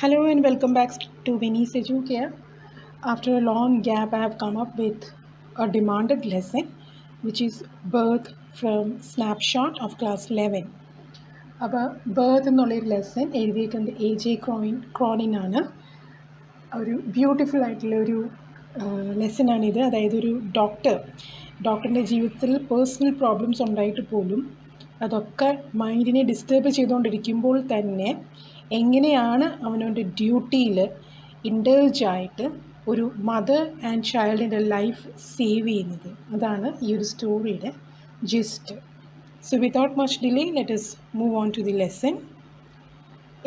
Hello and welcome back to Vinny's Educare. After a long gap, I have come up with a demanded lesson, which is birth from snapshot of class 11. അപ്പോൾ birth എന്നുള്ളൊരു lesson എഴുതിയിരിക്കുന്നത് AJ ക്രോണിനാണ്. ഒരു beautiful ആയിട്ടുള്ള ഒരു ലെസനാണിത്. അതായത് ഒരു ഡോക്ടറിൻ്റെ ജീവിതത്തിൽ പേഴ്സണൽ പ്രോബ്ലംസ് ഉണ്ടായിട്ട് പോലും അതൊക്കെ മൈൻഡിനെ ഡിസ്റ്റർബ് ചെയ്തുകൊണ്ടിരിക്കുമ്പോൾ തന്നെ എങ്ങനെയാണ് അവനവൻ്റെ ഡ്യൂട്ടിയിൽ ഇൻഡൾജായിട്ട് ഒരു മദർ ആൻഡ് ചൈൽഡിൻ്റെ ലൈഫ് സേവ് ചെയ്യുന്നത്. അതാണ് ഈ ഒരു സ്റ്റോറിയുടെ GIST. So without much delay, let us move on to the lesson.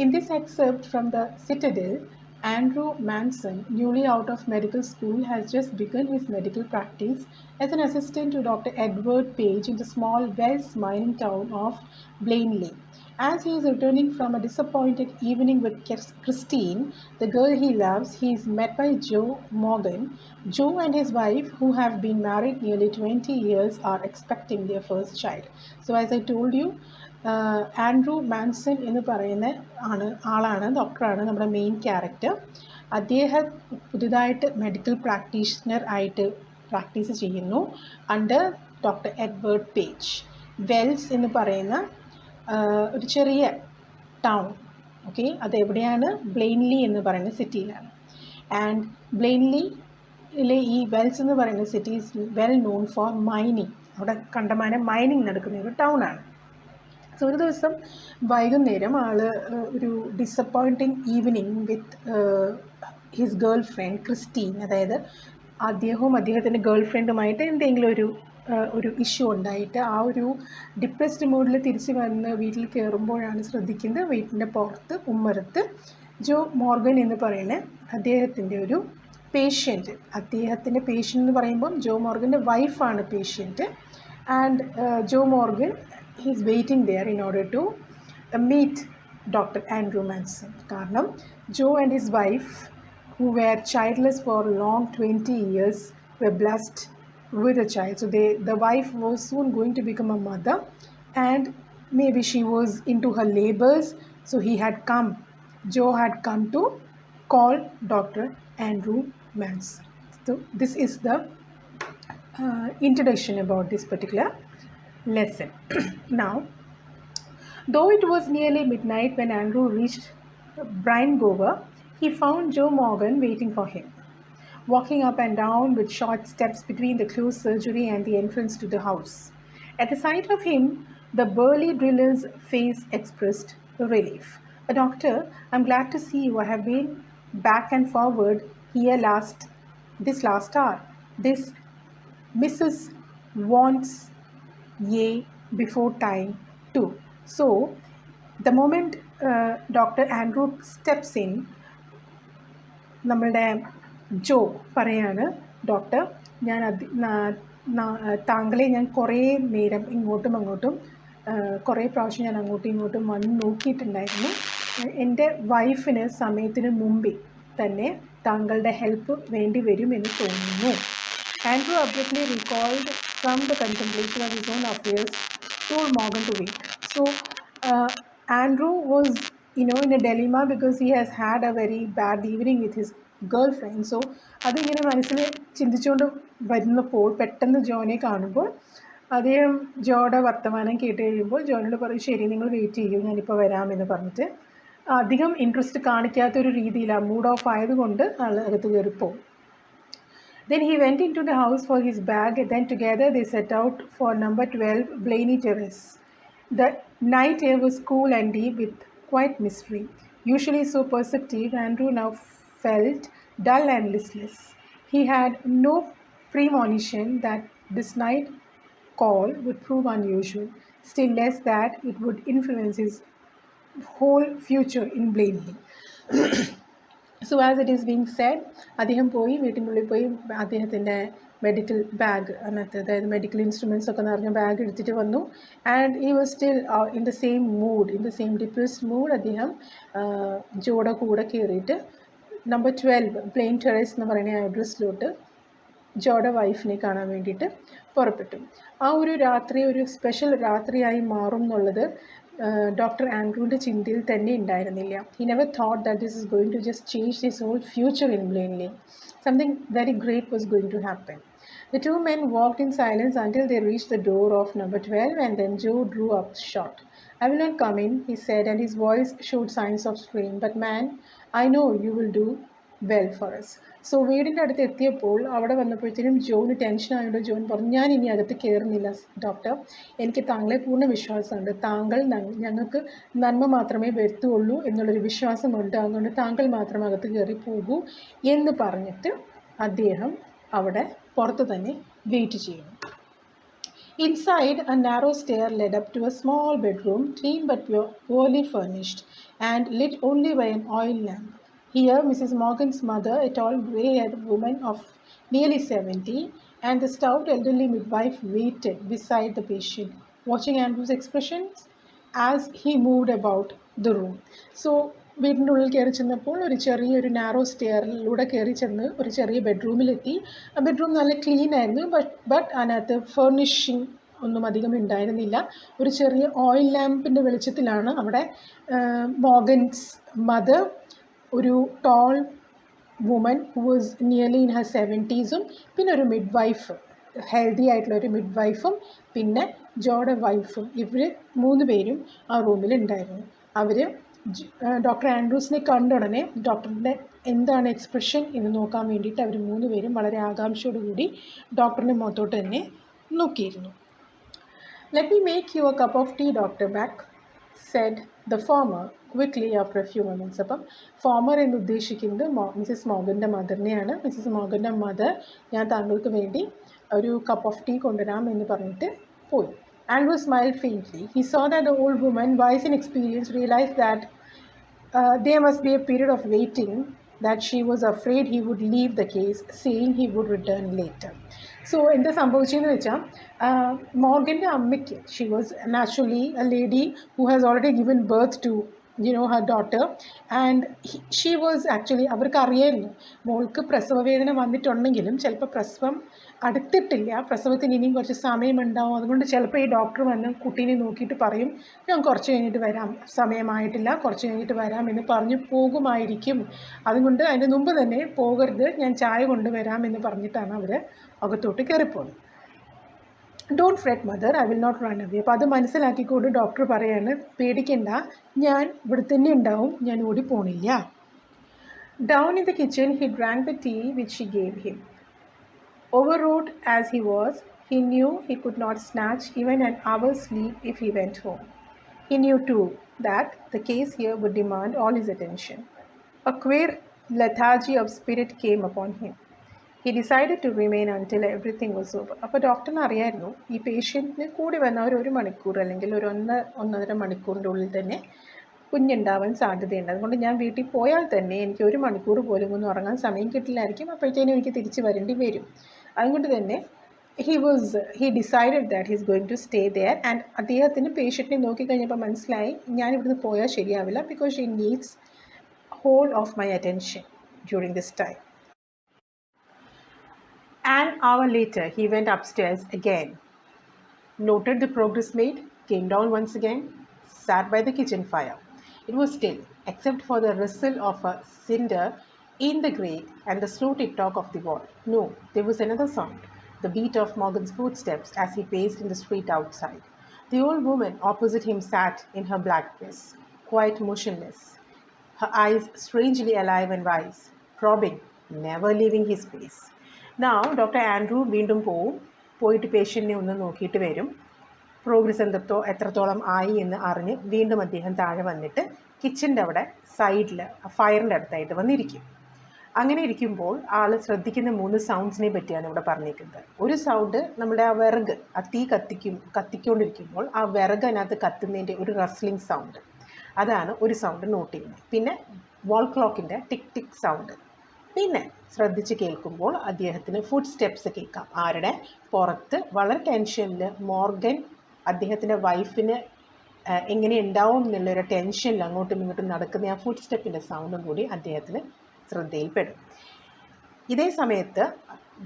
In this excerpt from the Citadel, Andrew Manson, newly out of medical school, has just begun his medical practice as an assistant to Dr. Edward Page in the small Wells mining town of Blaney. As he is returning from a disappointed evening with Christine, the girl he loves, he is met by Joe Morgan. Joe and his wife, who have been married nearly 20 years, are expecting their first child. So as I told you, Andrew Manson എന്ന് പറയുന്ന ആളാണ്, ഡോക്ടറാണ് നമ്മുടെ main character. അദ്ദേഹം പുതുതായിട്ട് medical practitioner ആയിട്ട് practice ചെയ്യുന്നു under doctor Edward page. Wells എന്ന് പറയുന്ന ഒരു ചെറിയ ടൗൺ, ഓക്കെ, അതെവിടെയാണ്? ബ്ലെയിൻലി എന്ന് പറയുന്ന സിറ്റിയിലാണ്. ആൻഡ് ബ്ലെയിൻലിയിലെ ഈ വെൽസ് എന്ന് പറയുന്ന city is well known for mining. അവിടെ കണ്ടമാനം മൈനിങ് നടക്കുന്ന ഒരു ടൗൺ ആണ്. സോ ഒരു ദിവസം വൈകുന്നേരം ഒരു disappointing evening with his girl friend Christine, അതായത് അദ്ദേഹത്തിൻ്റെ ഗേൾ ഫ്രണ്ടുമായിട്ട് എന്തെങ്കിലും ഒരു ഇഷ്യൂ ഉണ്ടായിട്ട് ആ ഒരു ഡിപ്രസ്ഡ് മൂഡിൽ തിരിച്ച് വന്ന് വീട്ടിൽ കയറുമ്പോഴാണ് ശ്രദ്ധിക്കുന്നത് വീട്ടിൻ്റെ പുറത്ത് ഉമ്മറത്ത് ജോ മോർഗൻ എന്ന് പറയുന്ന അദ്ദേഹത്തിൻ്റെ ഒരു പേഷ്യൻറ്റ്. അദ്ദേഹത്തിൻ്റെ പേഷ്യൻ്റ് എന്ന് പറയുമ്പം ജോ മോർഗൻ്റെ വൈഫാണ് patient. And Joe Morgan he's waiting there in order to meet Dr. Andrew Manson. കാരണം Joe and his wife, who were childless for long 20 years, were blessed with a child. So the wife was soon going to become a mother, and maybe she was into her labors. So Joe had come to call Dr. Andrew Manson. So this is the introduction about this particular lesson. Now, though it was nearly midnight when Andrew reached Bryangover, he found Joe Morgan waiting for him, walking up and down with short steps between the closed surgery and the entrance to the house. At the sight of him, the burly driller's face expressed relief. "Doctor, I'm glad to see you. I have been back and forward here this last hour. This Mrs. wants ye before time too." So the moment Dr. Andrew steps in, നമ്മളുടെ ജോ പറയാണ്, "doctor, താങ്കളെ ഞാൻ കുറേ നേരം ഇങ്ങോട്ടും അങ്ങോട്ടും കുറേ പ്രാവശ്യം ഞാൻ അങ്ങോട്ടും ഇങ്ങോട്ടും വന്ന് നോക്കിയിട്ടുണ്ടായിരുന്നു. എൻ്റെ വൈഫിന് സമയത്തിന് മുമ്പേ തന്നെ താങ്കളുടെ ഹെൽപ്പ് വേണ്ടി വരുമെന്ന് തോന്നുന്നു." Andrew abruptly recalled from the contemplation of his own affairs, told Morgan to wait. So Andrew was, in a dilemma because he has had a very bad evening with his girlfriend. So അതിങ്ങനെ മനസ്സിൽ ചിന്തിച്ചുകൊണ്ട് വരുന്നപ്പോൾ പെട്ടെന്ന് ജോനെ കാണുമ്പോൾ അദ്ദേഹം ജോയുടെ വർത്തമാനം കേട്ട് കഴിയുമ്പോൾ ജോനോട് പറയും, "ശരി, നിങ്ങൾ വെയിറ്റ് ചെയ്യൂ, ഞാനിപ്പോൾ വരാമെന്ന്" പറഞ്ഞിട്ട് അധികം ഇൻട്രസ്റ്റ് കാണിക്കാത്തൊരു രീതിയിലാണ്, മൂഡ് ഓഫ് ആയതുകൊണ്ട് ആൾ അകത്ത് കയറിപ്പോവും. Then he went into the house for his bag. Then together they set out for number 12 Blaney Terrace. The night air was cool and deep with quiet mystery. Usually so perceptive, Andrew now felt dull and listless. He had no premonition that this night call would prove unusual, still less that it would influence his whole future in Blaney. So as it is being said, അദ്ദേഹം പോയി വീട്ടിനുള്ളിൽ പോയി അദ്ദേഹത്തിൻ്റെ medical bag, അതിനകത്ത് അതായത് medical instruments ഒക്കെ നിറഞ്ഞ bag എടുത്തിട്ട് വന്നു. And he was still in the same depressed mood. അദ്ദേഹം ജോയുടെ കൂടെ കയറിയിട്ട് നമ്പർ 12 പ്ലെയിൻ ടെറസ് എന്ന് പറയുന്ന അഡ്രസ്സിലോട്ട് ജോയുടെ വൈഫിനെ കാണാൻ വേണ്ടിയിട്ട് പുറപ്പെട്ടു. ആ ഒരു രാത്രി ഒരു സ്പെഷ്യൽ രാത്രിയായി മാറും എന്നുള്ളത് ഡോക്ടർ ആൻഡ്രൂവിൻ്റെ ചിന്തയിൽ തന്നെ ഉണ്ടായിരുന്നില്ല. He never thought that this is going to just change his whole future in plainly. Something very great was going to happen. The two men walked in silence until they reached the door of number 12, and then Joe drew up short. "I will not come in," he said, and his voice showed signs of strain. "But man, I know you will do well for us." So വീടിൻ്റെ അടുത്ത് എത്തിയപ്പോൾ അവിടെ വന്നപ്പോഴത്തേനും ജോന് tension ആയതുകൊണ്ട് ജോൻ പറഞ്ഞു, "ഞാൻ ഇനി അകത്ത് കയറുന്നില്ല ഡോക്ടർ. എനിക്ക് താങ്കളെ പൂർണ്ണ വിശ്വാസമുണ്ട്. താങ്കൾ ഞങ്ങൾക്ക് നന്മ മാത്രമേ വരുത്തുള്ളൂ എന്നുള്ളൊരു വിശ്വാസമുണ്ട്. അതുകൊണ്ട് താങ്കൾ മാത്രം അകത്ത് കയറി പോകൂ" എന്ന് പറഞ്ഞിട്ട് അദ്ദേഹം അവിടെ പുറത്ത് തന്നെ വെയിറ്റ് ചെയ്യുന്നു. Inside, a narrow stair led up to a small bedroom, clean but poorly furnished, and lit only by an oil lamp. Here, Mrs. Morgan's mother, a tall grey-haired woman of nearly 70, and the stout elderly midwife waited beside the patient, watching Andrew's expressions as he moved about the room. So, വീടിൻ്റെ ഉള്ളിൽ കയറി ചെന്നപ്പോൾ ചെറിയൊരു narrow സ്റ്റെയറിലൂടെ കയറി ചെന്ന് ഒരു ചെറിയ ബെഡ്റൂമിലെത്തി. ആ ബെഡ്റൂം നല്ല ക്ലീൻ ആയിരുന്നു. ബട്ട് അതിനകത്ത് ഫർണിഷിങ് ഒന്നും അധികം ഉണ്ടായിരുന്നില്ല. ഒരു ചെറിയ ഓയിൽ ലാമ്പിൻ്റെ വെളിച്ചത്തിലാണ് അവിടെ മോർഗൻസ് മദർ, ഒരു tall woman who was nearly in her 70s, പിന്നെ ഒരു മിഡ്വൈഫ്, ഹെൽത്തി ആയിട്ടുള്ള ഒരു മിഡ്വൈഫും പിന്നെ ജോയുടെ വൈഫും, ഇവർ 3 പേരും ആ റൂമിലുണ്ടായിരുന്നു. അവർ ഡോക്ടർ ആൻഡ്രൂസിനെ കണ്ട ഉടനെ ഡോക്ടറിൻ്റെ എന്താണ് എക്സ്പ്രഷൻ എന്ന് നോക്കാൻ വേണ്ടിയിട്ട് അവർ 3 പേരും വളരെ ആകാംക്ഷയോടുകൂടി ഡോക്ടറിൻ്റെ മുഖത്തോട്ട് തന്നെ നോക്കിയിരുന്നു. "Let me make you a cup of tea, Dr. Mac," said the former quickly after a few moments. അപ്പം ഫോമർ എന്ന് ഉദ്ദേശിക്കുന്നത് മിസ്സിസ് മോർഗൻ്റെ മദറിനെയാണ്. മിസ്സിസ് മോർഗൻ്റെ മദർ, "ഞാൻ താങ്കൾക്ക് വേണ്ടി ഒരു കപ്പ് ഓഫ് ടീ കൊണ്ടുവരാം" എന്ന് പറഞ്ഞിട്ട് പോയി. Andrew smiled faintly. He saw that the old woman, wise in experience, realized that there must be a period of waiting, that she was afraid he would leave the case, saying he would return later. So, എന്താ സംഭവിച്ചതെന്ന് വെച്ചാൽ മോർഗൻ്റെ അമ്മയ്ക്ക്, she was naturally a lady who has already given birth to her daughter, and she was actually, അവർക്ക് അറിയായിരുന്നു മോൾക്ക് പ്രസവവേദന വന്നിട്ടുണ്ടെങ്കിലും ചിലപ്പോൾ പ്രസവം അടുത്തിട്ടില്ല, പ്രസവത്തിന് ഇനിയും കുറച്ച് സമയമുണ്ടാവും. അതുകൊണ്ട് ചിലപ്പോൾ ഈ ഡോക്ടർ വന്ന് കുട്ടീനെ നോക്കിയിട്ട് പറയും, "ഞാൻ കുറച്ച് കഴിഞ്ഞിട്ട് വരാം, സമയമായിട്ടില്ല, കുറച്ച് കഴിഞ്ഞിട്ട് വരാം" എന്ന് പറഞ്ഞു പോകുമായിരിക്കും. അതുകൊണ്ട് അതിന് മുമ്പ് തന്നെ പോകരുത്, ഞാൻ ചായ കൊണ്ടുവരാം എന്ന് പറഞ്ഞിട്ടാണ് അവർ അകത്തോട്ട് കയറിപ്പോകുന്നത്. "Don't fret mother, I will not run away." അപ്പോൾ അത് മനസ്സിലാക്കിക്കൊണ്ട് ഡോക്ടർ പറയാണ്, "പേടിക്കണ്ട, ഞാൻ ഇവിടെ തന്നെ ഉണ്ടാവും, ഞാൻ ഓടിപ്പോണില്ല." Down in the kitchen, he drank the tea which she gave him. Overwrought as he was, he knew he could not snatch even an hour's sleep if he went home. He knew too that the case here would demand all his attention. A queer lethargy of spirit came upon him. He decided to remain until everything was over. അപ്പോൾ ഡോക്ടറിന് അറിയായിരുന്നു ഈ പേഷ്യൻറ്റിന് കൂടി വന്ന ഒരു മണിക്കൂർ അല്ലെങ്കിൽ ഒരു 1.5 മണിക്കൂറിൻ്റെ ഉള്ളിൽ തന്നെ കുഞ്ഞുണ്ടാവാൻ സാധ്യതയുണ്ട്. അതുകൊണ്ട് ഞാൻ വീട്ടിൽ പോയാൽ തന്നെ എനിക്ക് 1 മണിക്കൂർ പോലും ഒന്നും ഉറങ്ങാൻ സമയം കിട്ടില്ലായിരിക്കും, അപ്പോഴത്തേനും എനിക്ക് തിരിച്ച് വരേണ്ടി വരും. അതുകൊണ്ട് തന്നെ he decided that he is going to stay there. And അദ്ദേഹത്തിന് പേഷ്യൻറ്റിനെ നോക്കിക്കഴിഞ്ഞപ്പോൾ മനസ്സിലായി, ഞാൻ ഇവിടുന്ന് പോയാൽ ശരിയാവില്ല, because she needs whole of my attention during this time. An hour later, he went upstairs again, noted the progress made, came down once again, sat by the kitchen fire. It was still, except for the rustle of a cinder in the grate and the slow tick-tock of the wall. No, there was another sound, the beat of Morgan's footsteps as he paced in the street outside. The old woman opposite him sat in her black dress, quite motionless, her eyes strangely alive and wise, probing, never leaving his face. Now, Dr. Andrew വീണ്ടും പോയിട്ട് പേഷ്യൻറ്റിനെ ഒന്ന് നോക്കിയിട്ട് വരും. Progress എത്രത്തോളം ആയി എന്ന് അറിഞ്ഞ് വീണ്ടും അദ്ദേഹം താഴെ വന്നിട്ട് കിച്ചൻ്റെ അവിടെ സൈഡിൽ ഫയറിൻ്റെ അടുത്തായിട്ട് വന്നിരിക്കും. അങ്ങനെ ഇരിക്കുമ്പോൾ ആൾ ശ്രദ്ധിക്കുന്ന 3 സൗണ്ട്സിനെ പറ്റിയാണ് ഇവിടെ പറഞ്ഞിരിക്കുന്നത്. ഒരു സൗണ്ട്, നമ്മുടെ ആ വിറക്, ആ തീ കത്തിക്കൊണ്ടിരിക്കുമ്പോൾ ആ വിറക് അതിനകത്ത് കത്തുന്നതിൻ്റെ ഒരു റസ്ലിംഗ് സൗണ്ട്, അതാണ് ഒരു സൗണ്ട് നോട്ട് ചെയ്യുന്നത്. പിന്നെ വാൾ ക്ലോക്കിൻ്റെ ടിക് ടിക് സൗണ്ട്. പിന്നെ ശ്രദ്ധിച്ച് കേൾക്കുമ്പോൾ അദ്ദേഹത്തിന് ഫുഡ് സ്റ്റെപ്സ് കേൾക്കാം. ആരുടെ? പുറത്ത് വളരെ ടെൻഷനിൽ മോർഗൻ അദ്ദേഹത്തിൻ്റെ വൈഫിന് എങ്ങനെ ഉണ്ടാവും എന്നുള്ളൊരു ടെൻഷനിൽ അങ്ങോട്ടും ഇങ്ങോട്ടും നടക്കുന്ന ആ ഫുഡ് സ്റ്റെപ്പിൻ്റെ സൗണ്ടും കൂടി അദ്ദേഹത്തിന് ശ്രദ്ധയിൽപ്പെടും. ഇതേ സമയത്ത്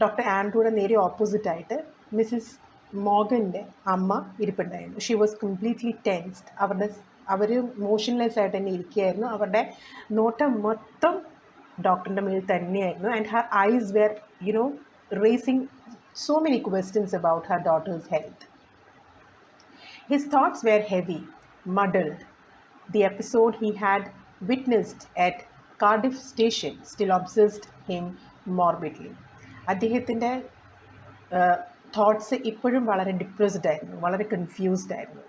ഡോക്ടർ ആൻഡ്രൂയുടെ നേരെ ഓപ്പോസിറ്റായിട്ട് മിസ്സിസ് മോഗൻ്റെ അമ്മ ഇരിപ്പുണ്ടായിരുന്നു. She was completely tensed. അവർ മോഷൻലെസ് ആയിട്ട് തന്നെ ഇരിക്കുകയായിരുന്നു. അവരുടെ നോട്ടം മൊത്തം ഡോക്ടറിൻ്റെ മേൽ തന്നെയായിരുന്നു. And her eyes were racing so many questions about her daughter's health. His thoughts were heavy, muddled. The episode he had witnessed at Cardiff station still obsessed him morbidly. അദ്ദേഹത്തിൻ്റെ തോട്ട്സ് ഇപ്പോഴും വളരെ ഡിപ്രസ്ഡ് ആയിരുന്നു, വളരെ confused ആയിരുന്നു.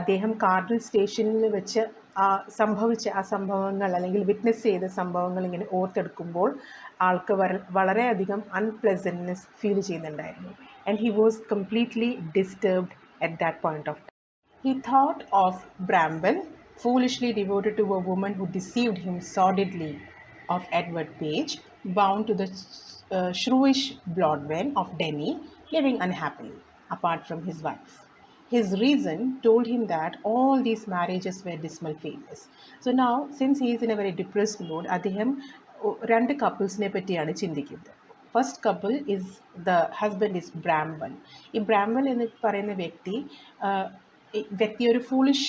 അദ്ദേഹം കാർഡിൽ സ്റ്റേഷനിൽ വെച്ച് സംഭവിച്ച ആ സംഭവങ്ങൾ അല്ലെങ്കിൽ വിറ്റ്നസ് ചെയ്ത സംഭവങ്ങൾ ഇങ്ങനെ ഓർത്തെടുക്കുമ്പോൾ ആൾക്ക് വളരെയധികം അൺപ്ലസൻറ്റ്നെസ് ഫീൽ ചെയ്യുന്നുണ്ടായിരുന്നു. And he was completely disturbed at that point of time. He thought of Bramwell, foolishly devoted to a woman who deceived him sordidly, of Edward Page, bound to the shrewish Blodwen of Denny, living unhappily apart from his wife. His reason told him that all these marriages were dismal failures. So now, since he is in a very depressed mood, അദ്ദേഹം രണ്ട് കപ്പിൾസിനെ പറ്റിയാണ് ചിന്തിക്കുന്നത്. First couple is the husband is Bramwell. ഈ Bramwell എന്ന് പറയുന്ന വ്യക്തി ഒരു ഫൂളിഷ്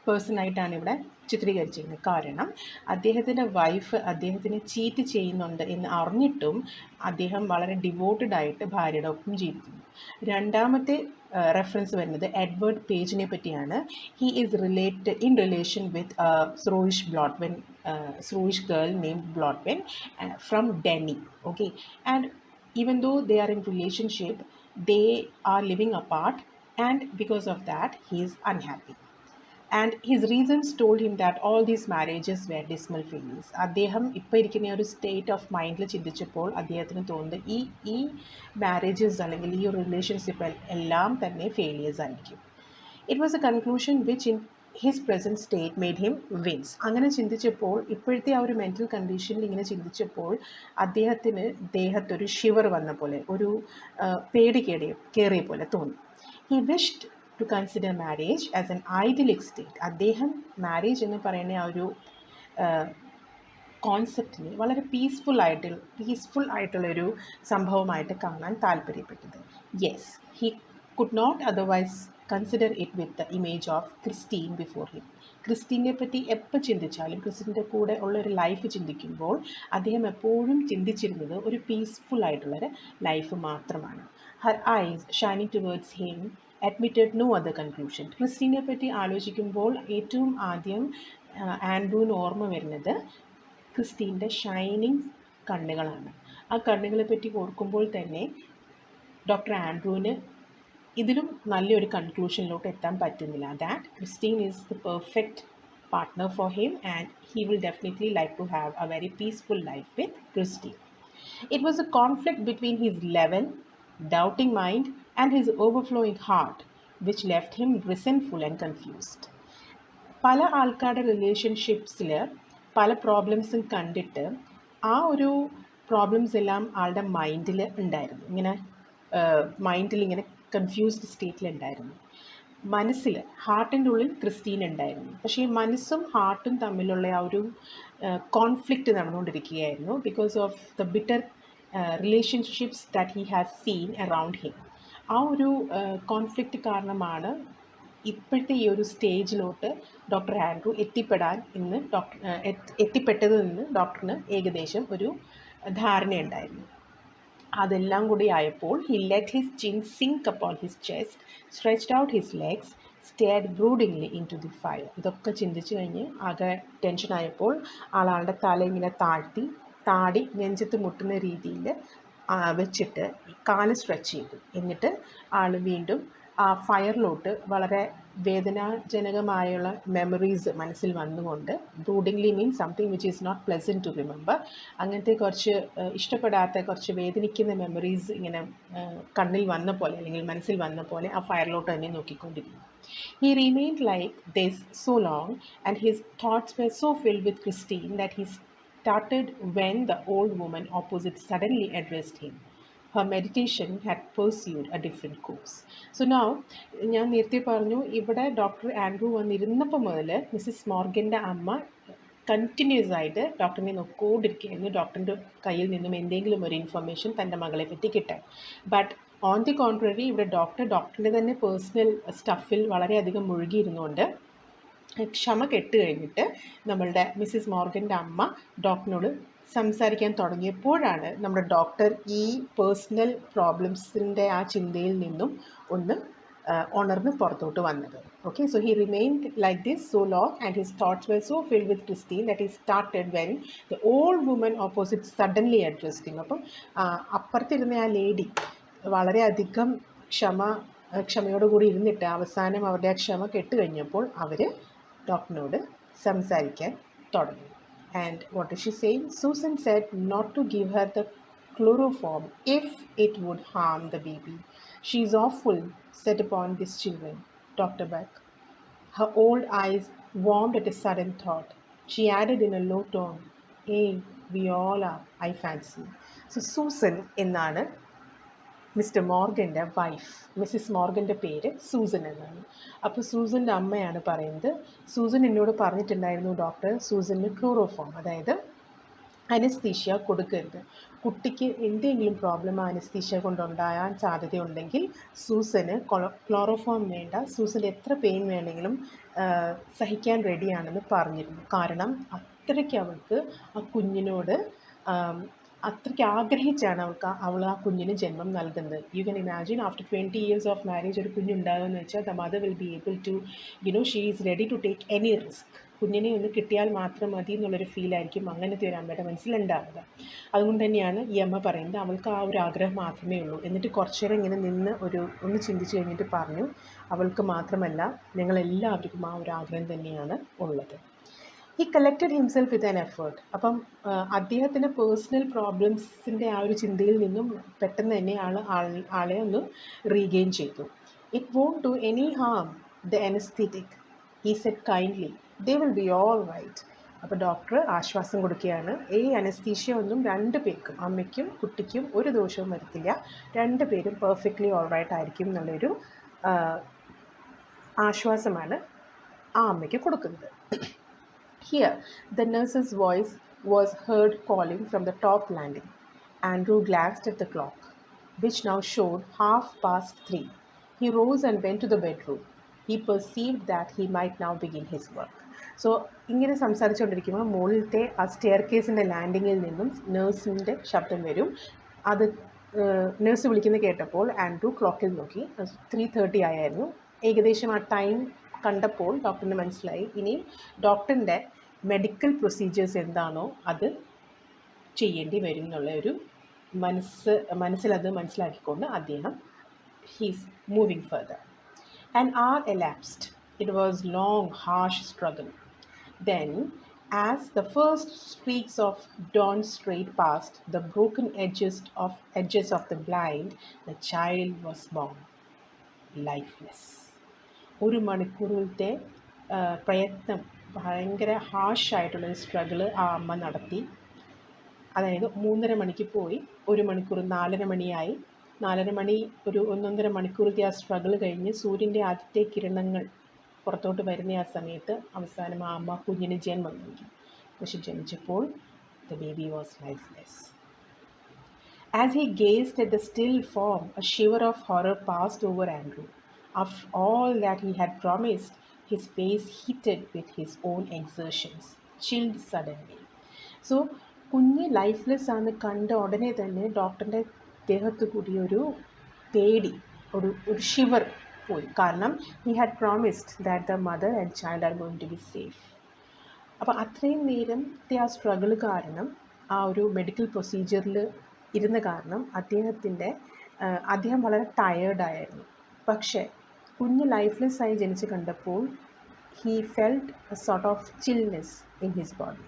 പേഴ്സണായിട്ടാണ് ഇവിടെ ചിത്രീകരിച്ചിരുന്നത്. കാരണം അദ്ദേഹത്തിൻ്റെ വൈഫ് അദ്ദേഹത്തിനെ ചീറ്റ് ചെയ്യുന്നുണ്ട് എന്ന് അറിഞ്ഞിട്ടും അദ്ദേഹം വളരെ ഡിവോട്ടഡ് ആയിട്ട് ഭാര്യയുടെ ഒപ്പം ജീവിക്കുന്നു. രണ്ടാമത്തെ റെഫറൻസ് വരുന്നത് എഡ്വേർഡ് പേജിനെ പറ്റിയാണ്. He is in relation with shrewish Blodwen, Shrewish girl named Blodwen from Denny. Okay, and even though they are in relationship, they are living apart, and because of that, he is unhappy. And his reasons told him that all these marriages were dismal failures. അദ്ദേഹം ഇപ്പോൾ ഇരിക്കുന്ന ഒരു state of മൈൻഡിൽ ചിന്തിച്ചപ്പോൾ അദ്ദേഹത്തിന് തോന്നുന്നത് ഈ marriages അല്ലെങ്കിൽ ഈ റിലേഷൻഷിപ്പ് എല്ലാം തന്നെ ഫെയിലിയേഴ്സ് ആയിരിക്കും. It was a conclusion which in his present state made him wince. അങ്ങനെ ചിന്തിച്ചപ്പോൾ, ഇപ്പോഴത്തെ ആ ഒരു മെൻ്റൽ കണ്ടീഷനിൽ ഇങ്ങനെ ചിന്തിച്ചപ്പോൾ അദ്ദേഹത്തിന് ദേഹത്തൊരു ഷിവർ വന്ന പോലെ, ഒരു പേടി കയറിയ പോലെ തോന്നി. He wished to consider marriage as an idealistic state. അദ്ദേഹം മാരേജ് എന്ന് പറയുന്ന ആ ഒരു കോൺസെപ്റ്റിനെ വളരെ പീസ്ഫുൾ ആയിട്ടുള്ളൊരു സംഭവമായിട്ട് കാണാൻ താല്പര്യപ്പെട്ടത്. Yes, he could not otherwise consider it with the image of Christine before him. ക്രിസ്റ്റീനെ പറ്റി എപ്പോൾ ചിന്തിച്ചാലും, ക്രിസ്റ്റീൻ്റെ കൂടെ ഉള്ളൊരു ലൈഫ് ചിന്തിക്കുമ്പോൾ അദ്ദേഹം എപ്പോഴും ചിന്തിച്ചിരുന്നത് ഒരു പീസ്ഫുൾ ആയിട്ടുള്ളൊരു ലൈഫ് മാത്രമാണ്. Her eyes shining towards him admitted no other conclusion. ക്രിസ്റ്റീനെ പറ്റി ആലോചിക്കുമ്പോൾ ഏറ്റവും ആദ്യം ആൻഡ്രൂവിന് ഓർമ്മ വരുന്നത് ക്രിസ്റ്റീൻ്റെ ഷൈനിങ് കണ്ണുകളാണ്. ആ കണ്ണുകളെ പറ്റി ഓർക്കുമ്പോൾ തന്നെ ഡോക്ടർ ആൻഡ്രൂവിന് ഇതിലും നല്ലൊരു കൺക്ലൂഷനിലോട്ട് എത്താൻ പറ്റുന്നില്ല. That Christine is the perfect partner for him and he will definitely like to have a very peaceful life with Christine. It was a conflict between his level, doubting mind and his overflowing heart, which left him resentful and confused. പല ആൾക്കാരുടെ റിലേഷൻഷിപ്സിൽ പല പ്രോബ്ലംസും കണ്ടിട്ട് ആ ഒരു problems എല്ലാം ആളുടെ മൈൻഡിൽ ഉണ്ടായിരുന്നു. ഇങ്ങനെ മൈൻഡിൽ ഇങ്ങനെ കൺഫ്യൂസ്ഡ് സ്റ്റേറ്റിലുണ്ടായിരുന്നു. മനസ്സിൽ, ഹാർട്ടിൻ്റെ ഉള്ളിൽ ക്രിസ്റ്റീൻ ഉണ്ടായിരുന്നു. പക്ഷേ ഈ മനസ്സും ഹാർട്ടും തമ്മിലുള്ള ആ ഒരു കോൺഫ്ലിക്റ്റ് നടന്നുകൊണ്ടിരിക്കുകയായിരുന്നു. Because of the bitter relationships that he has seen around him. ആ ഒരു കോൺഫ്ലിക്റ്റ് കാരണമാണ് ഇപ്പോഴത്തെ ഈ ഒരു സ്റ്റേജിലോട്ട് ഡോക്ടർ ആൻഡ്രൂ എത്തിപ്പെട്ടതെന്ന് ഡോക്ടറിന് ഏകദേശം ഒരു ധാരണയുണ്ടായിരുന്നു. അതെല്ലാം കൂടി ആയപ്പോൾ he let his chin sink upon his chest, stretched out his legs, stared broodingly into the fire. ഇതൊക്കെ ചിന്തിച്ച് കഴിഞ്ഞ് ആകെ ടെൻഷനായപ്പോൾ ആളുടെ തല ഇങ്ങനെ താടി നെഞ്ചത്ത് മുട്ടുന്ന രീതിയിൽ വെച്ചിട്ട് കാല് സ്ട്രെച്ച് ചെയ്തു. എന്നിട്ട് ആൾ വീണ്ടും ആ ഫയറിലോട്ട് വളരെ വേദനാജനകമായുള്ള മെമ്മറീസ് മനസ്സിൽ വന്നുകൊണ്ട്, broodingly means something which is not pleasant to remember, അങ്ങനത്തെ കുറച്ച് ഇഷ്ടപ്പെടാത്ത കുറച്ച് വേദനിക്കുന്ന മെമ്മറീസ് ഇങ്ങനെ കണ്ണിൽ വന്ന പോലെ അല്ലെങ്കിൽ മനസ്സിൽ വന്ന പോലെ ആ ഫയറിലോട്ട് തന്നെ നോക്കിക്കൊണ്ടിരുന്നു. He remained like this so long and his thoughts were so filled with Christine that he started when the old woman opposite suddenly addressed him. Her meditation had pursued a different course. So now, ഞാൻ നേരത്തെ പറഞ്ഞു, ഇവിടെ doctor Andrew വന്നിരുന്നപ്പോൾ മുതൽ Mrs മോർഗൻ്റെ അമ്മ continuous ആയിട്ട് ഡോക്ടറിനെ നോക്കിക്കൊണ്ടിരിക്കുകയായിരുന്നു. ഡോക്ടറിൻ്റെ കയ്യിൽ നിന്നും എന്തെങ്കിലും ഒരു ഇൻഫർമേഷൻ തൻ്റെ മകളെ പറ്റി കിട്ടാൻ. ബട്ട് ഓൺ ദി കോൺട്രറി ഇവിടെ ഡോക്ടറിൻ്റെ തന്നെ പേഴ്സണൽ സ്റ്റഫിൽ വളരെയധികം മുഴുകിയിരുന്നുകൊണ്ട് ക്ഷമ കെട്ട് കഴിഞ്ഞിട്ട് നമ്മളുടെ മിസ്സിസ് മോർഗൻ്റെ അമ്മ ഡോക്ടറിനോട് സംസാരിക്കാൻ തുടങ്ങിയപ്പോഴാണ് നമ്മുടെ ഡോക്ടർ ഈ പേഴ്സണൽ പ്രോബ്ലംസിൻ്റെ ആ ചിന്തയിൽ നിന്നും ഒന്ന് ഉണർന്ന് പുറത്തോട്ട് വന്നത്. Okay, so he remained like this so long and his thoughts were so filled with Christine that he started when the old woman opposite suddenly addressed him. അപ്പം അപ്പുറത്തിരുന്ന ആ ലേഡി വളരെയധികം ക്ഷമയോടുകൂടി ഇരുന്നിട്ട് അവസാനം അവരുടെ ആ ക്ഷമ കെട്ട് കഴിഞ്ഞപ്പോൾ അവർ ഡോക്ടറിനോട് സംസാരിക്കാൻ തുടങ്ങി. And what is she saying? Susan said not to give her the chloroform if it would harm the baby. She is awful set upon these children, Dr. Beck. Her old eyes warmed at a sudden thought. She added in a low tone, "Hey, we all are, I fancy." So Susan എന്നാണ് mister മോർഗൻ്റെ wife. Mrs മോർഗൻ്റെ പേര് Susan എന്നാണ്. അപ്പോൾ സൂസൻ്റെ അമ്മയാണ് പറയുന്നത്, Susan എന്നോട് പറഞ്ഞിട്ടുണ്ടായിരുന്നു doctor, Susan chloroform, അതായത് anaesthesia കൊടുക്കരുത്. കുട്ടിക്ക് എന്തെങ്കിലും പ്രോബ്ലം അനസ്തീഷ്യ കൊണ്ടുണ്ടാകാൻ സാധ്യതയുണ്ടെങ്കിൽ സൂസന് ക്ലോറോഫോം വേണ്ട, സൂസൻ എത്ര പെയിൻ വേണമെങ്കിലും സഹിക്കാൻ റെഡിയാണെന്ന് പറഞ്ഞിരുന്നു. കാരണം അത്രയ്ക്ക് അവൾക്ക് ആ കുഞ്ഞിനോട് അത്രയ്ക്ക് ആഗ്രഹിച്ചാണ് അവൾ ആ കുഞ്ഞിന് ജന്മം നൽകുന്നത്. You can imagine after 20 years of marriage ഒരു കുഞ്ഞുണ്ടാകുമെന്ന് വെച്ചാൽ the mother will be able to she is ready to take any risk. കുഞ്ഞിനെ ഒന്ന് കിട്ടിയാൽ മാത്രം മതി എന്നുള്ളൊരു ഫീലായിരിക്കും അങ്ങനത്തെ ഒരു അമ്മയുടെ മനസ്സിലുണ്ടാവുക. അതുകൊണ്ട് തന്നെയാണ് ഈ അമ്മ പറയുന്നത് അവൾക്ക് ആ ഒരു ആഗ്രഹം മാത്രമേ ഉള്ളൂ. എന്നിട്ട് കുറച്ചു നേരം ഇങ്ങനെ നിന്ന് ഒന്ന് ചിന്തിച്ച് കഴിഞ്ഞിട്ട് പറഞ്ഞു, അവൾക്ക് മാത്രമല്ല ഞങ്ങളെല്ലാവർക്കും ആ ഒരു ആഗ്രഹം തന്നെയാണ് ഉള്ളത്. He collected himself with an effort. അപ്പം അദ്ദേഹത്തിൻ്റെ പേഴ്സണൽ പ്രോബ്ലംസിൻ്റെ ആ ഒരു ചിന്തയിൽ നിന്നും പെട്ടെന്ന് തന്നെ ആളെ ഒന്ന് റീഗെയിൻ ചെയ്തു. It won't do any harm the anaesthetic, he said kindly, they will be all right. അപ്പോൾ ഡോക്ടർ ആശ്വാസം കൊടുക്കുകയാണ്, അനസ്തീഷ്യ ഒന്നും രണ്ടു പേർക്കും, അമ്മയ്ക്കും കുട്ടിക്കും ഒരു ദോഷവും വരുത്തില്ല, രണ്ടു പേരും പെർഫെക്റ്റ്ലി ഓൾ റൈറ്റ് ആയിരിക്കും എന്നുള്ളൊരു ആശ്വാസമാണ് ആ അമ്മയ്ക്ക് കൊടുക്കുന്നത്. Here, the nurse's voice was heard calling from the top landing. Andrew glanced at the clock, which now showed 3:30. He rose and went to the bedroom. He perceived that he might now begin his work. So, ഇങ്ങനെ സംസാരിച്ചുകൊണ്ടിരിക്കുമ്പോൾ മുകളിലത്തെ ആ stair കേസിൻ്റെ ലാൻഡിങ്ങിൽ നിന്നും നേഴ്സിൻ്റെ ശബ്ദം വരും. അത് nurse വിളിക്കുന്നത് കേട്ടപ്പോൾ ആൻഡ്രൂ ക്ലോക്കിൽ നോക്കി. 3:30 ആയിരുന്നു. ഏകദേശം ആ ടൈം കണ്ടപ്പോൾ ഡോക്ടറിന് മനസ്സിലായി ഇനിയും ഡോക്ടറിൻ്റെ മെഡിക്കൽ പ്രൊസീജിയേഴ്സ് എന്താണോ അത് ചെയ്യേണ്ടി വരും എന്നുള്ള ഒരു മനസ്സിലത് മനസ്സിലാക്കിക്കൊണ്ട് അദ്ദേഹം he's moving further. An hour elapsed. It was long, harsh struggle. Then, as the first streaks of dawn strayed past the broken edges of the blind, the child was born, lifeless. ഒരു മണിക്കൂറിലത്തെ പ്രയത്നം, ഭയങ്കര ഹാഷായിട്ടുള്ളൊരു struggle ആ അമ്മ നടത്തി. അതായത് 3:30 മണിക്ക് പോയി, 1 മണിക്കൂർ 4:30 മണിയായി. 4:30 മണി ഒരു 1.5 മണിക്കൂറത്തെ ആ സ്ട്രഗിൾ കഴിഞ്ഞ് സൂര്യൻ്റെ ആദ്യത്തെ കിരണങ്ങൾ പുറത്തോട്ട് വരുന്ന ആ സമയത്ത് അവസാനം ആ അമ്മ കുഞ്ഞിന് ജന്മം നൽകി. പക്ഷെ ജനിച്ചപ്പോൾ the baby was lifeless. As he gazed at the still form, a shiver of horror passed over Andrew. After all that he had promised, his face heated with his own exertions, chilled suddenly. So, കുഞ്ഞ് lifeless ആണെന്ന് കണ്ട ഉടനെ തന്നെ ഡോക്ടറിൻ്റെ ദേഹത്ത് കൂടി ഒരു പേടി, ഒരു ഷിവർ പോയി. കാരണം he had promised that the mother and child are going to be safe. അപ്പോൾ അത്രയും നേരത്തെ ആ സ്ട്രഗിൾ കാരണം, ആ ഒരു മെഡിക്കൽ പ്രൊസീജിയറിൽ ഇരുന്ന കാരണം അദ്ദേഹം വളരെ ടയേർഡായിരുന്നു. പക്ഷേ കുഞ്ഞ് ലൈഫ്ലെസ് ആയി ജനിച്ച് കണ്ടപ്പോൾ he felt a sort of chillness in his body.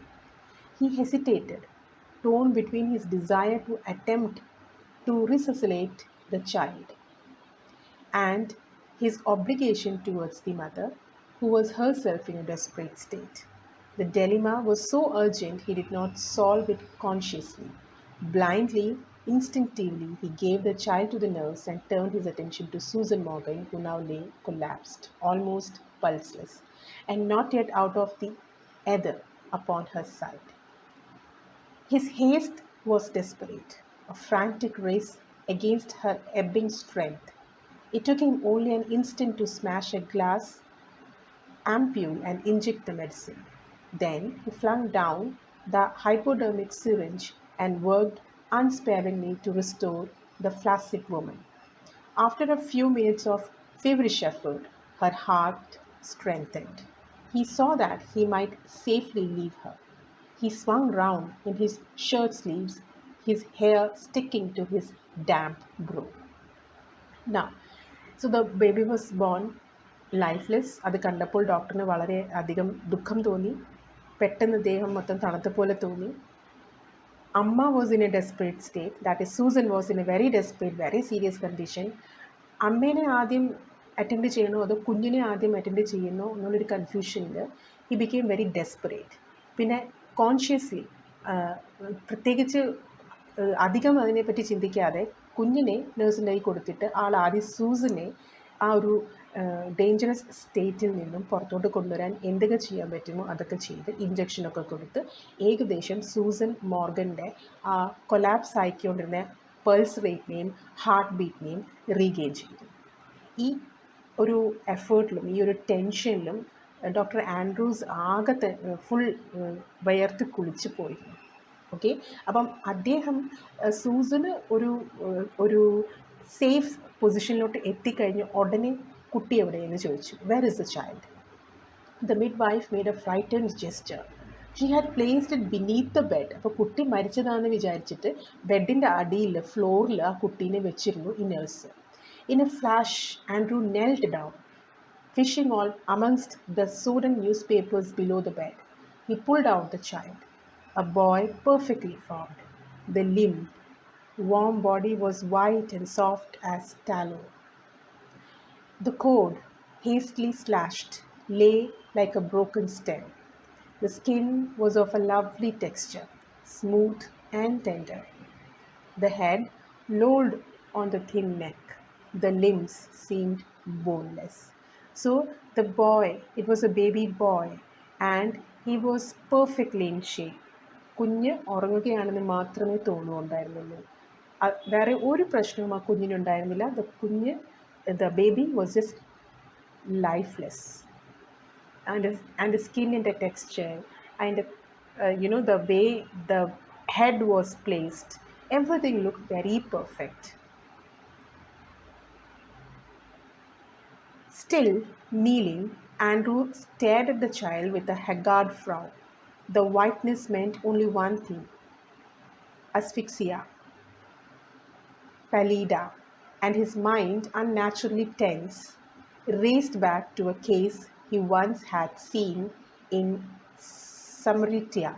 He hesitated, torn between his desire to attempt to resuscitate the child and his obligation towards the mother, who was herself in a desperate state. The dilemma was so urgent he did not solve it consciously. Blindly, instinctively, he gave the child to the nurse and turned his attention to Susan Morgan, who now lay collapsed, almost pulseless, and not yet out of the ether upon her side. His haste was desperate, a frantic race against her ebbing strength. It took him only an instant to smash a glass ampule and inject the medicine. Then he flung down the hypodermic syringe and worked unsparingly to restore the flaccid woman. After a few minutes of feverish effort, her heart strengthened. He saw that he might safely leave her. He swung round in his shirt sleeves, his hair sticking to his damp brow. Now, so the baby was born lifeless. അത് കണ്ടപ്പോൾ ഡോക്ടറിന് വളരെ അധികം ദുഃഖം തോന്നി. പെട്ടെന്ന് ദേഹം മൊത്തം തണുത്ത പോലെ തോന്നി. അമ്മ was in A desperate state, that is Susan was in A very desperate, very serious condition. അമ്മേനെ ആദ്യം അറ്റൻഡ് ചെയ്യണോ അതോ കുഞ്ഞിനെ ആദ്യം അറ്റൻഡ് ചെയ്യണോ എന്നുള്ളൊരു കൺഫ്യൂഷനിൽ ഹി ബിക്കെയിം വെരി ഡെസ്പറേറ്റ്. പിന്നെ കോൺഷ്യസ്ലി പ്രത്യേകിച്ച് അധികം അതിനെപ്പറ്റി ചിന്തിക്കാതെ കുഞ്ഞിനെ നേഴ്സിൻ്റെ കൈ കൊടുത്തിട്ട് ആൾ ആദ്യം സൂസനെ ആ ഒരു ഡേഞ്ചറസ് സ്റ്റേറ്റിൽ നിന്നും പുറത്തോട്ട് കൊണ്ടുവരാൻ എന്തൊക്കെ ചെയ്യാൻ പറ്റുമോ അതൊക്കെ ചെയ്ത് ഇഞ്ചക്ഷനൊക്കെ കൊടുത്ത് ഏകദേശം സൂസൻ മോർഗൻ്റെ ആ കൊലാപ്സ് ആയിക്കൊണ്ടിരുന്ന പൾസ് റേറ്റിനെയും ഹാർട്ട് ബീറ്റിനെയും റീഗെയിൻ ചെയ്തു. ഈ ഒരു എഫേർട്ടിലും ഈ ഒരു ടെൻഷനിലും ഡോക്ടർ ആൻഡ്രൂസ് ആകെ ഫുൾ വയർത്ത് കുളിച്ച് പോയിരുന്നു. ഓക്കെ, അപ്പം അദ്ദേഹം സൂസന് ഒരു സേഫ് പൊസിഷനിലോട്ട് എത്തിക്കഴിഞ്ഞ് ഉടനെ കുട്ടി എവിടെയെന്ന് ചോദിച്ചു. Where is the child? The mid wife made A frightened gesture. She had placed it beneath the bed. അപ്പോൾ കുട്ടി മരിച്ചതാണെന്ന് വിചാരിച്ചിട്ട് ബെഡിൻ്റെ അടിയിൽ ഫ്ലോറിൽ ആ കുട്ടീനെ വെച്ചിരുന്നു ഈ nurse. In a flash, Andrew knelt down, fishing all amongst the sodden newspapers below the bed. He pulled out the child, a boy perfectly formed. The limp, warm body was white and soft as tallow. The cord, hastily slashed, lay like a broken stem. The skin was of a lovely texture, smooth and tender. The head lolled on the thin neck. The limbs seemed boneless. So the boy, it was a baby boy, and he was perfectly in shape. കുഞ്ഞ് ഉറങ്ങുകയാണെന്ന് മാത്രമേ തോന്നുന്നുണ്ടായിരുന്നുള്ളൂ. വേറെ ഒരു പ്രശ്നവും ആ കുഞ്ഞിനുണ്ടായിരുന്നില്ല. the baby was just lifeless. And the skin and the texture and the way the head was placed, everything looked very perfect. Still kneeling, Andrew stared at the child with a haggard frown. The whiteness meant only one thing: asphyxia, pallida, and his mind, unnaturally tense, raced back to a case he once had seen in Samaritia,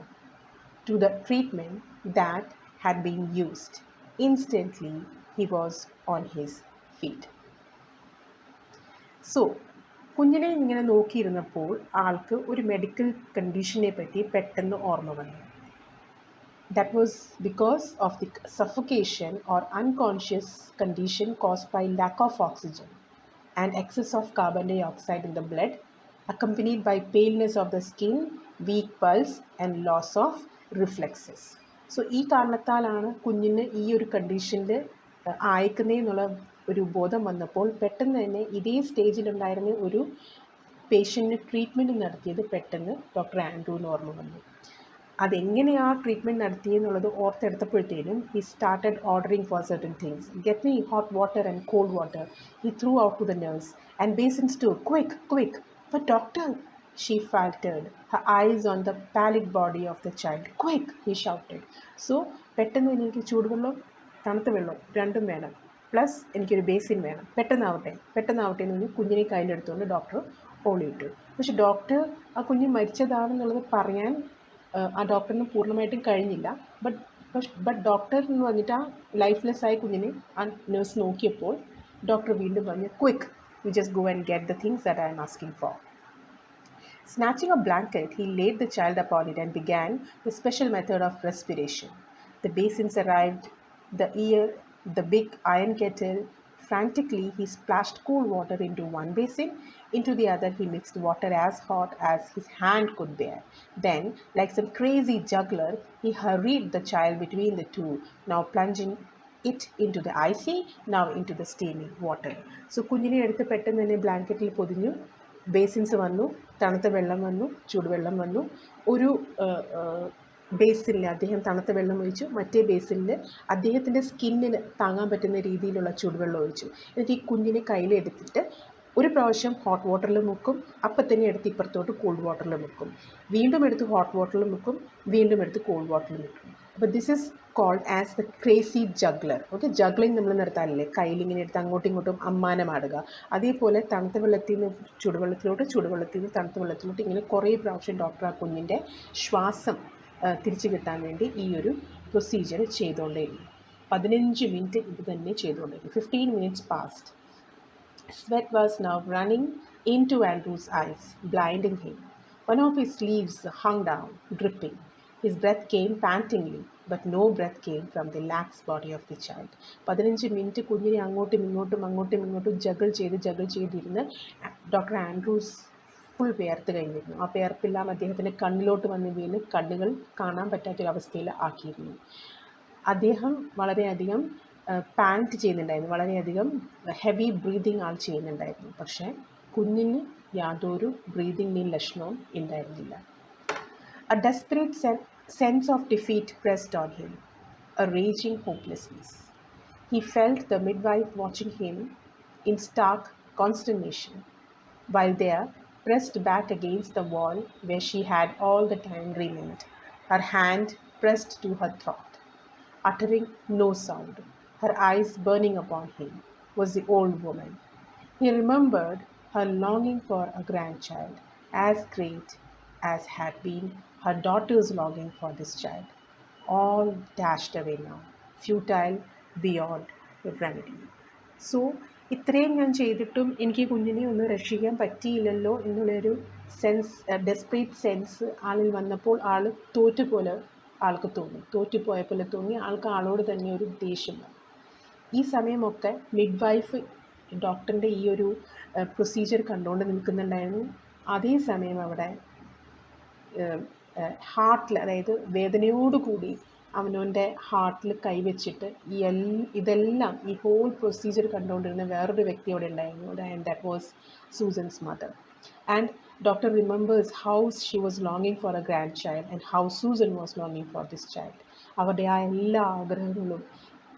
to the treatment that had been used. Instantly, he was on his feet. So കുഞ്ഞിനെ ഇങ്ങനെ നോക്കിയിരുന്നപ്പോൾ ആൾക്ക് ഒരു medical കണ്ടീഷനെ പറ്റി പെട്ടെന്ന് ഓർമ്മ വന്നു. That was because of the suffocation or unconscious condition caused by lack of oxygen and excess of carbon dioxide in the blood, accompanied by paleness of the skin, weak pulse and loss of reflexes. So ഈ കാരണത്താലാണ് കുഞ്ഞിന് ഈ ഒരു കണ്ടീഷനിൽ അയക്കുന്നതെന്നുള്ള ഒരു ബോധം വന്നപ്പോൾ പെട്ടെന്ന് തന്നെ ഇതേ സ്റ്റേജിലുണ്ടായിരുന്ന ഒരു പേഷ്യൻറ്റിന് ട്രീറ്റ്മെൻറ്റ് നടത്തിയത് പെട്ടെന്ന് ഡോക്ടർ ആൻഡ്രൂവിന് ഓർമ്മ വന്നു. അതെങ്ങനെയാണ് ട്രീറ്റ്മെൻറ്റ് നടത്തിയെന്നുള്ളത് ഓർത്തെടുത്തപ്പോഴത്തേനും he started ordering for certain things. Get me hot water and cold water, he threw out to the nurse, and basins too, quick quick. But doctor, she faltered, her eyes on the pallid body of the child. Quick, he shouted. So പെട്ടെന്ന് എനിക്ക് ചൂടുവെള്ളം തണുത്ത വെള്ളം രണ്ടും വേണം, plus എനിക്കൊരു basin വേണം, പെട്ടെന്നാവട്ടെ പെട്ടെന്നാവട്ടെ എന്ന് പറഞ്ഞ് കുഞ്ഞിനെ കയ്യിലെടുത്തുകൊണ്ട് ഡോക്ടർ ഓളിയിട്ടു. പക്ഷെ ഡോക്ടർ ആ കുഞ്ഞ് മരിച്ചതാണെന്നുള്ളത് പറയാൻ ആ ഡോക്ടറിന് പൂർണ്ണമായിട്ടും കഴിഞ്ഞില്ല. ബട്ട് ഡോക്ടർ എന്ന് പറഞ്ഞിട്ട് ആ ലൈഫ്ലെസ് ആയ കുഞ്ഞിനെ ആ നേഴ്സ് നോക്കിയപ്പോൾ ഡോക്ടർ വീണ്ടും പറഞ്ഞു, quick, you just go and get the things that I am asking for. Snatching a blanket, he laid the child upon it and began the special method of respiration. The basins arrived, the ear, the big iron kettle. Frantically, he splashed cool water into one basin. Into the other, he mixed water as hot as his hand could bear. Then, like some crazy juggler, he hurried the child between the two, now plunging it into the icy, now into the steaming water. So കുഞ്ഞിനെ എടുത്ത് പെട്ടെന്ന് തന്നെ ബ്ലാങ്കറ്റിൽ പൊതിഞ്ഞു. Basins വന്നു, തണുത്ത വെള്ളം വന്നു, ചൂടുവെള്ളം വന്നു. ഒരു ബേസിനിൽ അദ്ദേഹം തണുത്ത വെള്ളം ഒഴിച്ചു, മറ്റേ ബേസിനിൽ അദ്ദേഹത്തിൻ്റെ സ്കിന്നിന് താങ്ങാൻ പറ്റുന്ന രീതിയിലുള്ള ചൂടുവെള്ളം ഒഴിച്ചു. എന്നിട്ട് ഈ കുഞ്ഞിനെ കയ്യിലെടുത്തിട്ട് ഒരു പ്രാവശ്യം ഹോട്ട് വാട്ടറിൽ മുക്കും, അപ്പം തന്നെ എടുത്ത് ഇപ്പുറത്തോട്ട് കോൾഡ് വാട്ടറിൽ മുക്കും, വീണ്ടും എടുത്ത് ഹോട്ട് വാട്ടറിൽ മുക്കും, വീണ്ടും എടുത്ത് കോൾഡ് വാട്ടറിൽ മുക്കും. അപ്പോൾ this is cold as the crazy juggler. Okay, juggling നമ്മൾ നിർത്താറില്ലേ, കയ്യിലിങ്ങനെ എടുത്ത് അങ്ങോട്ടും ഇങ്ങോട്ടും അമ്മാനമാടുക. അതേപോലെ തണുത്ത വെള്ളത്തിൽ നിന്ന് ചൂടുവെള്ളത്തിലോട്ട്, ചൂടുവെള്ളത്തിൽ നിന്ന് തണുത്ത വെള്ളത്തിലോട്ട്, ഇങ്ങനെ കുറേ പ്രാവശ്യം ഡോക്ടർ ആ കുഞ്ഞിൻ്റെ ശ്വാസം തിരിച്ചു കിട്ടാൻ വേണ്ടി ഈ ഒരു പ്രൊസീജിയർ ചെയ്തുകൊണ്ടേയിരുന്നു. 15 മിനിറ്റ് ഇത് തന്നെ ചെയ്തുകൊണ്ടേയിരുന്നു. 15 minutes passed. Sweat was now running into Andrew's eyes, blinding him. One of his sleeves hung down, dripping. His breath came pantingly, but no breath came from the lax body of the child. 15 minute കുഞ്ഞിനെ അങ്ങോട്ടും ഇങ്ങോട്ടും ജഗിൾ ചെയ്തിരുന്ന് doctor Andrews full വിയർത്ത് കഴിഞ്ഞിരുന്നു. ആ വിയർപ്പെല്ലാം അദ്ദേഹത്തിൻ്റെ കണ്ണിലോട്ട് വന്ന് വീണ് കണ്ണുകൾ കാണാൻ പറ്റാത്തൊരവസ്ഥയിൽ ആക്കിയിരുന്നു. അദ്ദേഹം വളരെയധികം പാൻറ്റ് ചെയ്യുന്നുണ്ടായിരുന്നു, വളരെയധികം ഹെവി ബ്രീതിങ് ആൾ ചെയ്യുന്നുണ്ടായിരുന്നു. പക്ഷേ കുഞ്ഞിന് യാതൊരു ബ്രീതിങ്ങിൻ്റെ ലക്ഷണവും ഉണ്ടായിരുന്നില്ല. A desperate sense of defeat pressed on him, a raging hopelessness. He felt the midwife watching him in stark consternation, while there, pressed back against the wall where she had all the time remained, her hand pressed to her throat, uttering no sound, her eyes burning upon him, was the old woman. He remembered her longing for a grandchild, as great as had been her daughter's longing for this child, all dashed away now, futile beyond remedy. So ഇത്രയും ഞാൻ ചെയ്തിട്ടും എനിക്ക് കുഞ്ഞിനെ ഒന്ന് രക്ഷിക്കാൻ പറ്റിയില്ലല്ലോ എന്നുള്ളൊരു desperate sense ആളിൽ വന്നപ്പോൾ ആൾ തോറ്റുപോലെ ആൾക്ക് തോന്നി, തോറ്റുപോയ പോലെ തോന്നി. ആളോട് തന്നെ ഒരു ദേഷ്യം വന്നു. ഈ സമയമൊക്കെ മിഡ് വൈഫ് ഡോക്ടറിൻ്റെ ഈ ഒരു പ്രൊസീജിയർ കണ്ടുകൊണ്ട് നിൽക്കുന്നുണ്ടായിരുന്നു. അതേസമയം അവിടെ ഹാർട്ടിൽ, അതായത് വേദനയോടുകൂടി അവനവൻ്റെ ഹാർട്ടിൽ കൈവച്ചിട്ട് ഇതെല്ലാം ഈ ഹോൾ പ്രൊസീജിയർ കണ്ടുകൊണ്ടിരുന്ന വേറൊരു വ്യക്തി അവിടെ ഉണ്ടായിരുന്നു. And that was Susan's mother. And doctor remembers how she was ലോങ്ങിങ് four A grand child and how Susan was ലോങ്ങിങ് for this child. അവരുടെ ആ എല്ലാ ആഗ്രഹങ്ങളും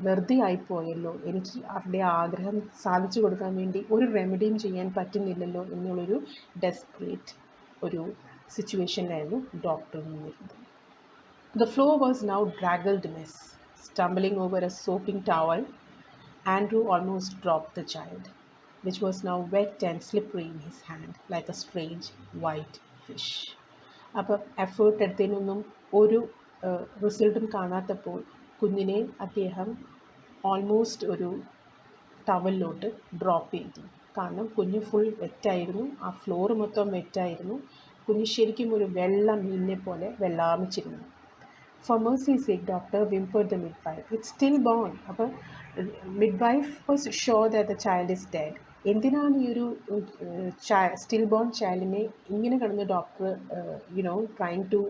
വെറുതെ ആയിപ്പോയല്ലോ, എനിക്ക് അവരുടെ ആഗ്രഹം സാധിച്ചു കൊടുക്കാൻ വേണ്ടി ഒരു റെമഡിയും ചെയ്യാൻ പറ്റുന്നില്ലല്ലോ എന്നുള്ളൊരു ഡെസ്പറേറ്റ് ഒരു സിറ്റുവേഷനിലായിരുന്നു ഡോക്ടർ നിന്നിരുന്നത്. The floor was now draggled mess. Stumbling over a soaping towel, Andrew almost dropped the child, which was now wet and slippery in his hand, like a strange white fish. അപ്പം effort എടുത്തതിനൊന്നും ഒരു റിസൾട്ടും കാണാത്തപ്പോൾ കുഞ്ഞിനെ അദ്ദേഹം almost ഒരു ടവലിലോട്ട് drop ചെയ്തു. കാരണം കുഞ്ഞ് full വെറ്റായിരുന്നു, ആ ഫ്ലോർ മൊത്തം വെറ്റായിരുന്നു. കുഞ്ഞ് ശരിക്കും ഒരു വെള്ളം മീനിനെ പോലെ വെള്ളാമിച്ചിരുന്നു. For mercy's sake, doctor, whimpered the midwife. It's stillborn. അപ്പോൾ midwife was sure that the child is dead. എന്തിനാണ് ഈ ഒരു സ്റ്റിൽ ബോൺ ചൈൽഡിനെ ഇങ്ങനെ കിടന്ന് doctor trying to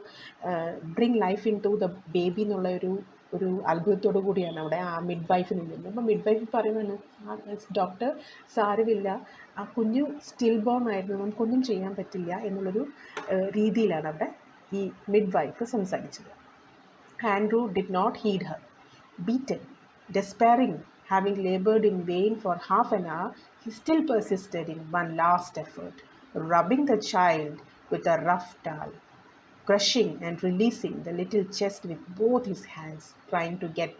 bring life into the baby എന്നുള്ള ഒരു അത്ഭുതത്തോടു കൂടിയാണ് അവിടെ ആ മിഡ് വൈഫ് നിന്നത്. അപ്പോൾ മിഡ് വൈഫ് പറയുന്നത്, ഡോക്ടർ സാരമില്ല, ആ കുഞ്ഞു സ്റ്റിൽ ബോൺ ആയിരുന്നു, നമുക്കൊന്നും ചെയ്യാൻ പറ്റില്ല എന്നുള്ളൊരു രീതിയിലാണ് അവിടെ ഈ മിഡ് വൈഫ് സംസാരിച്ചത്. Andrew did not heed her. Beaten, despairing, having labored in vain for half an hour, he still persisted in one last effort, rubbing the child with a rough towel, crushing and releasing the little chest with both his hands, trying to get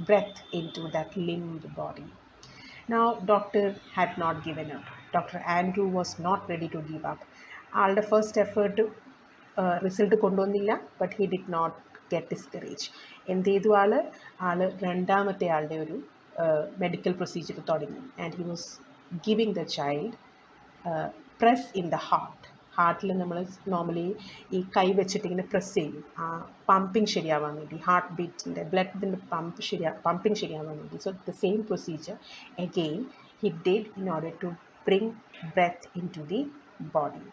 breath into that limbed body. Now, doctor had not given up. Dr. Andrew was not ready to give up. ആളുടെ first effort result കൊണ്ടുവന്നില്ല, but he did not get discourage. എന്ത് ചെയ്തു ആൾ രണ്ടാമത്തെ ആളുടെ ഒരു medical procedure തുടങ്ങി. And he was giving the child press in the ഹാർട്ടിൽ നമ്മൾ നോർമലി ഈ കൈ വെച്ചിട്ട് ഇങ്ങനെ പ്രസ് ചെയ്യും, ആ പമ്പിങ് ശരിയാവാൻ വേണ്ടി, ഹാർട്ട് ബീറ്റിൻ്റെ ബ്ലഡിൻ്റെ പമ്പിങ് ശരിയാവാൻ വേണ്ടി. So the same procedure again he did in order to bring breath into the body.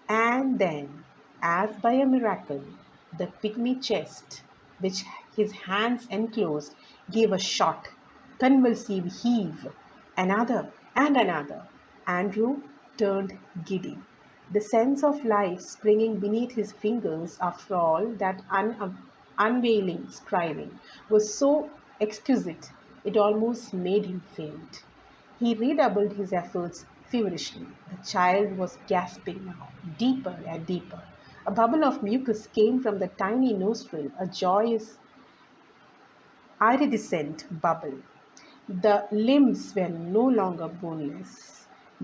And then, as by a miracle, the pygmy chest, which His hands enclosed, gave a shot, convulsive heave, another and another. Andrew turned giddy. The sense of life springing beneath his fingers after all that unveiling striving was so exquisite it almost made him faint. He redoubled his efforts feverishly. The child was gasping now, deeper and deeper. A bubble of mucus came from the tiny nostril, a joyous, iridescent bubble. The limbs were no longer boneless.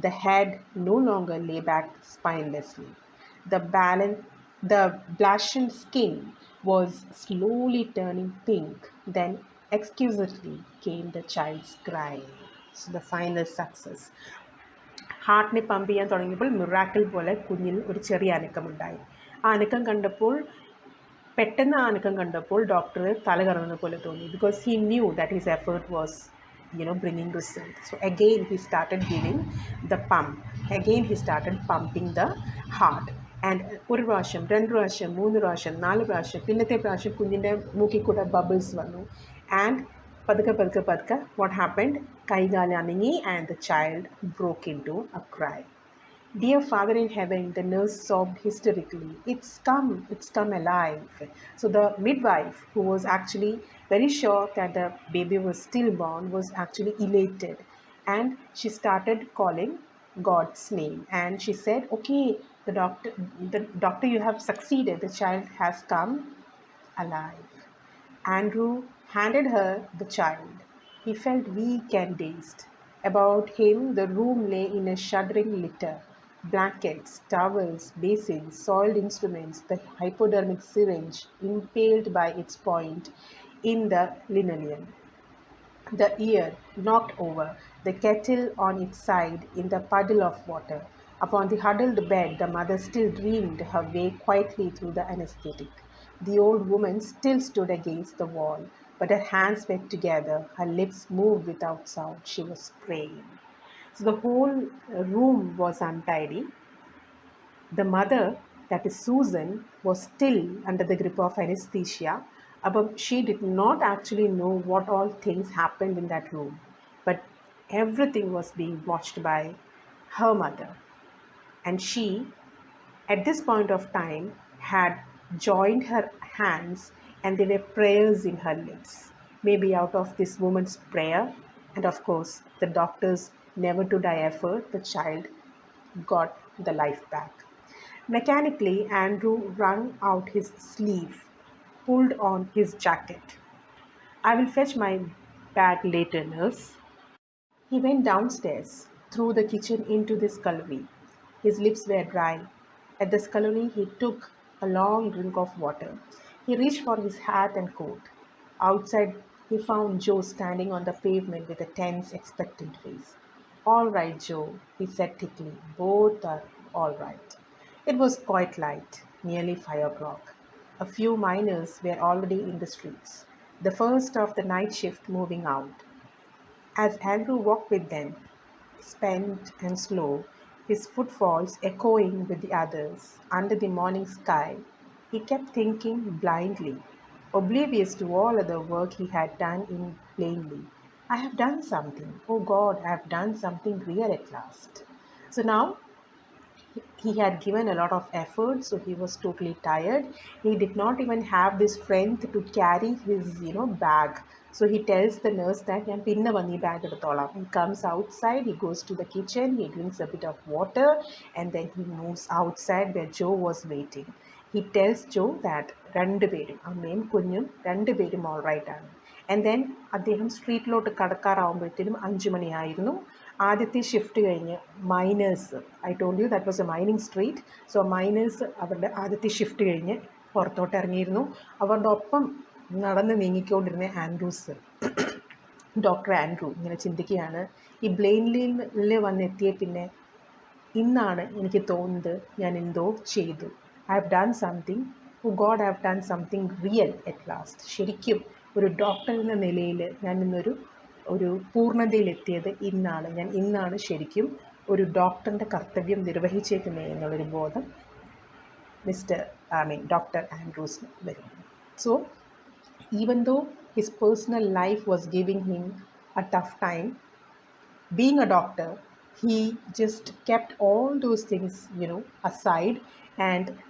The head no longer lay back spinelessly. The blackened skin was slowly turning pink. Then, exquisitely, came the child's cry. So, the final success. ഹാർട്ടിനെ pump ചെയ്യാൻ തുടങ്ങിയപ്പോൾ miracle പോലെ കുഞ്ഞിൽ ഒരു ചെറിയ അനക്കമുണ്ടായി. ആ അനക്കം കണ്ടപ്പോൾ പെട്ടെന്ന് ആ അനക്കം കണ്ടപ്പോൾ ഡോക്ടർ തല കറങ്ങുന്ന പോലെ തോന്നി, because he knew that his effort was bringing result. So again he started giving the pump. Again he started pumping the heart. And ഒരു പ്രാവശ്യം, രണ്ട് പ്രാവശ്യം, മൂന്ന് പ്രാവശ്യം, നാല് പ്രാവശ്യം, പിന്നത്തെ പ്രാവശ്യം കുഞ്ഞിൻ്റെ മൂക്കിൽ കൂടെ ബബിൾസ് വന്നു. ആൻഡ് പതുക്കെ പതുക്കെ പതുക്കെ what happened? കൈകാല് അനങ്ങി and the child broke into a cry. Dear Father in heaven, the nurse sobbed hysterically. It's come alive. So the midwife, who was actually very sure that the baby was stillborn, was actually elated. And she started calling God's name. And she said, okay, the doctor, you have succeeded. The child has come alive. Andrew handed her the child. He felt weak and dazed. About him, the room lay in a shuddering litter. Blankets, towels, basins, soiled instruments, the hypodermic syringe impaled by its point in the linoleum. The ear knocked over, the kettle on its side in the puddle of water. Upon the huddled bed, the mother still dreamed her way quietly through the anesthetic. The old woman still stood against the wall, but her hands were together, her lips moved without sound. She was praying. So the whole room was untidy. The mother, that is Susan, was still under the grip of anesthesia, but she did not actually know what all things happened in that room. But everything was being watched by her mother. And she, at this point of time, had joined her hands and there were prayers in her lips. Maybe out of this woman's prayer, and of course, the doctor's never to die effort, the child got the life back. Mechanically, Andrew wrung out his sleeve, pulled on his jacket. I will fetch my bag later, nurse. He went downstairs, through the kitchen into the scullery. His lips were dry. At the scullery, he took a long drink of water. He reached for his hat and coat. Outside, he found Joe standing on the pavement with a tense, expectant face. All right, Joe, he said thickly. Both are all right. It was quite light, nearly 5 o'clock. A few miners were already in the streets, the first of the night shift moving out. As Andrew walked with them, spent and slow, his footfalls echoing with the others under the morning sky, he kept thinking blindly, oblivious to all other work he had done in plainly. I have done something. Oh God, I have done something real at last. So now he had given a lot of effort, so he was totally tired. He did not even have the strength to carry his bag. So he tells the nurse that ഞാൻ പിന്നെ വന്ന് ഈ bag എടുത്തോളാം. He comes outside, he goes to the kitchen, he drinks a bit of water, and then he moves outside where Joe was waiting. He tells Joe that രണ്ടുപേരും അമ്മയും കുഞ്ഞും രണ്ടുപേരും all right ആണ്. ആൻഡ് ദെൻ അദ്ദേഹം സ്ട്രീറ്റിലോട്ട് കടക്കാറാവുമ്പോഴത്തേനും 5 മണിയായിരുന്നു. ആദ്യത്തെ shift കഴിഞ്ഞ് miners, I told you that was A mining street. So miners അവരുടെ ആദ്യത്തെ ഷിഫ്റ്റ് കഴിഞ്ഞ് പുറത്തോട്ട് ഇറങ്ങിയിരുന്നു. അവരുടെ ഒപ്പം നടന്ന് നീങ്ങിക്കൊണ്ടിരുന്ന ആൻഡ്രൂസ്, ഡോക്ടർ ആൻഡ്രൂ ഇങ്ങനെ ചിന്തിക്കുകയാണ്, ഈ ബ്ലെയിൻലിയിൽ വന്നെത്തിയ പിന്നെ ഇന്നാണ് എനിക്ക് തോന്നുന്നത് ഞാൻ എന്തോ ചെയ്തു. I have done something. Oh God, I have done something real at last. ശരിക്കും ഒരു ഡോക്ടർ എന്ന നിലയിൽ ഞാൻ ഒരു പൂർണ്ണതയിലെത്തിയത് ഇന്നാണ്. ഞാൻ ഇന്നാണ് ശരിക്കും ഒരു ഡോക്ടറിൻ്റെ കർത്തവ്യം നിർവഹിച്ചേക്കുന്നത് എന്നുള്ളൊരു ബോധം ഡോക്ടർ ആൻഡ്രൂസിന് വരുന്നു. So Even though his personal life was giving him a tough time, being a doctor, he just kept all those things, aside, and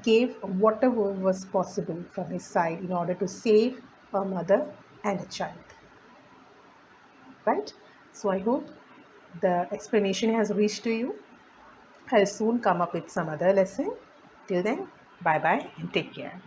gave whatever was possible from his side in order to save a mother and a child. Right? So I hope the explanation has reached to you. I'll soon come up with some other lesson. Till then, bye bye and take care.